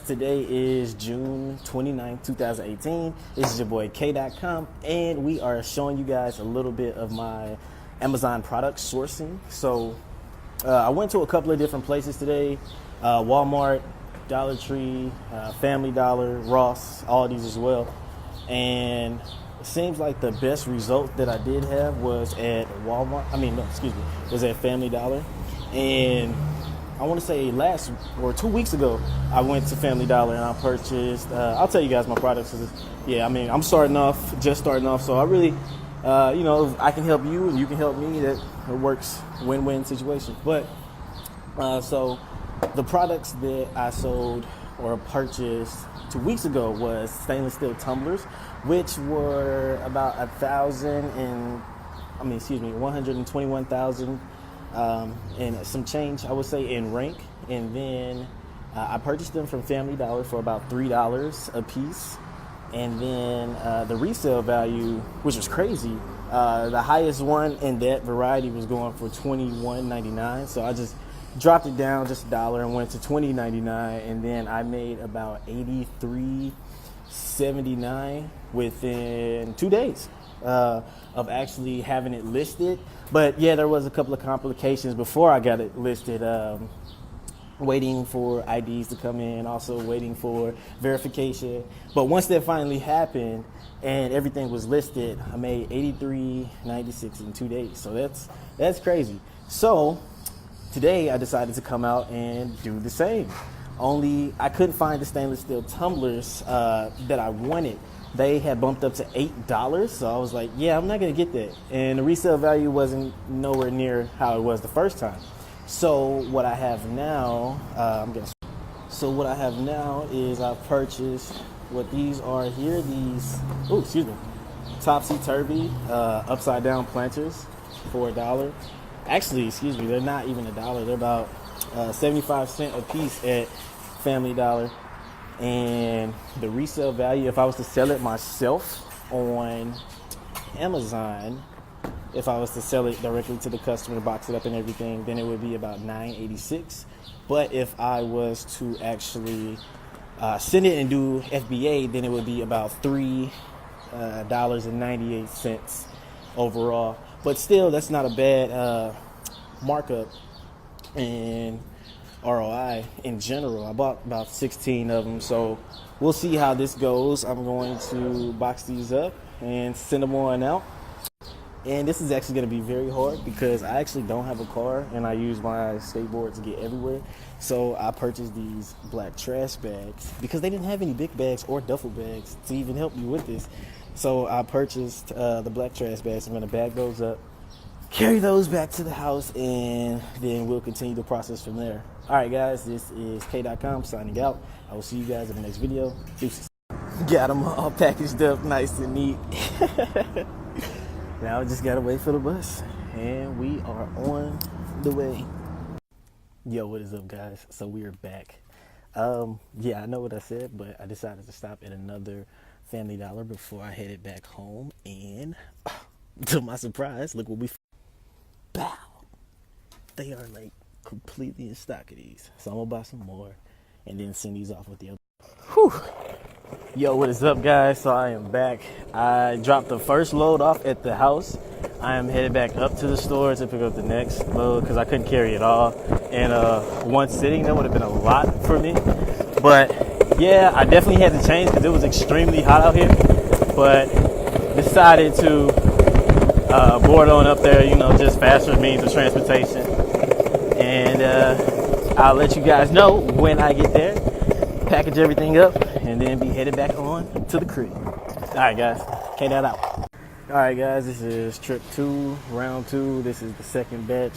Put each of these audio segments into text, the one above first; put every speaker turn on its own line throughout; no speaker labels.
Today is June 29th, 2018. This is your boy K.com, and we are showing you guys a little bit of my Amazon product sourcing. So I went to a couple of different places today, Walmart, Dollar Tree, Family Dollar, Ross, Aldi's as well. And it seems like the best result that I did have was at was at Family Dollar. And I want to say 2 weeks ago, I went to Family Dollar and I purchased, I'll tell you guys my products. I'm just starting off. So I really, I can help you and you can help me. That it works win-win situation. But, so the products that I sold or purchased 2 weeks ago was stainless steel tumblers, which were about 121,000 and some change, I would say, in rank. And then I purchased them from Family Dollar for about $3 a piece. And then the resale value, which was crazy, the highest one in that variety was going for $21.99. So I just dropped it down just $1 and went to $20.99, and then I made about $83.79 within 2 days of actually having it listed. But yeah, there was a couple of complications before I got it listed. Waiting for IDs to come in, also waiting for verification. But once that finally happened and everything was listed, I made $83.96 in 2 days. So that's crazy. So today I decided to come out and do the same. Only I couldn't find the stainless steel tumblers that I wanted. They had bumped up to $8, so I was like, yeah, I'm not gonna get that. And the resale value wasn't nowhere near how it was the first time. So what I have now, is I've purchased what these are here. These, topsy-turvy, upside down planters for $1. Actually, they're not even $1. They're about 75 cents a piece at Family Dollar. And the resale value, if I was to sell it myself on Amazon, if I was to sell it directly to the customer, box it up and everything, then it would be about $9.86. But if I was to actually send it and do FBA, then it would be about $3.98 overall. But still, that's not a bad markup in ROI in general. I bought about 16 of them, so we'll see how this goes. I'm going to box these up and send them on out. And this is actually going to be very hard because I actually don't have a car and I use my skateboard to get everywhere. So I purchased these black trash bags because they didn't have any big bags or duffel bags to even help me with this. So I purchased the black trash bags. I'm going to bag those up, carry those back to the house, and then we'll continue the process from there. All right, guys, this is K.com signing out. I will see you guys in the next video. Deuces. Got them all packaged up nice and neat. Now I just gotta wait for the bus, and we are on the way. Yo, what is up, guys? So we are back. Yeah, I know what I said, but I decided to stop at another Family Dollar before I headed back home, and to my surprise, look what we found. They are like completely in stock of these, so I'm gonna buy some more and then send these off with the other. Whew. Yo, what is up, guys? So I am back. I dropped the first load off at the house. I am headed back up to the store to pick up the next load because I couldn't carry it all. And one sitting, that would have been a lot for me. But yeah, I definitely had to change because it was extremely hot out here. But decided to board on up there, just faster means of transportation. And I'll let you guys know when I get there, package everything up, and then be headed back on to the crib. All right, guys, K-Dot out. All right, guys, this is trip 2, round 2. This is the second batch.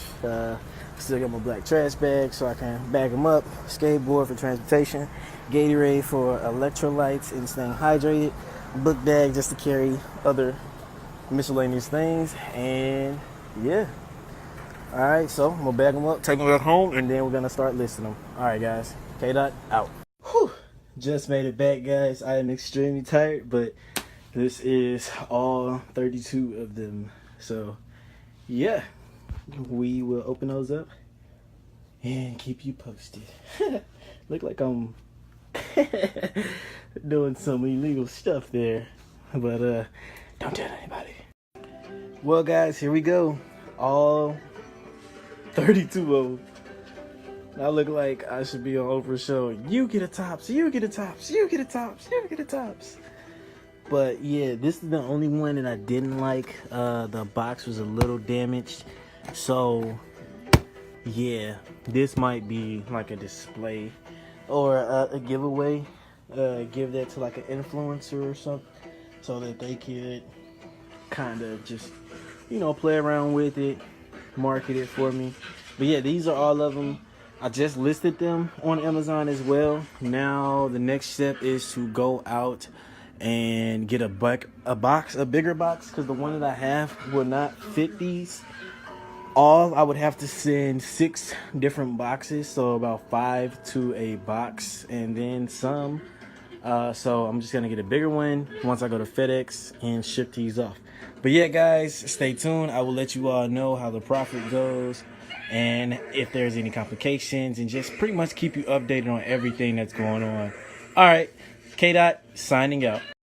Still got my black trash bag so I can bag them up. Skateboard for transportation. Gatorade for electrolytes and staying hydrated. Book bag just to carry other miscellaneous things. And yeah. All right, so I'm gonna bag them up, take them back home, and then we're gonna start listing them. All right, guys, K-Dot out. Whew. Just made it back, guys. I am extremely tired, but this is all 32 of them. So yeah, we will open those up and keep you posted. Look like I'm Doing some illegal stuff there. But don't tell anybody. Well, guys, here we go. All 32 of them. I look like I should be on Oprah's show. You get a tops, you get a tops, you get a tops, you get a tops. But yeah, this is the only one that I didn't like. The box was a little damaged. So yeah, this might be like a display or a giveaway. Give that to like an influencer or something so that they could kind of just, play around with it, market it for me. But yeah, these are all of them. I just listed them on Amazon as well. Now the next step is to go out and get a bigger box, because the one that I have will not fit these all. I would have to send 6 different boxes, so about 5 to a box, and then some. So I'm just gonna get a bigger one once I go to FedEx and ship these off. But yeah, guys, stay tuned. I will let you all know how the profit goes and if there's any complications, and just pretty much keep you updated on everything that's going on. All right, K-Dot signing out.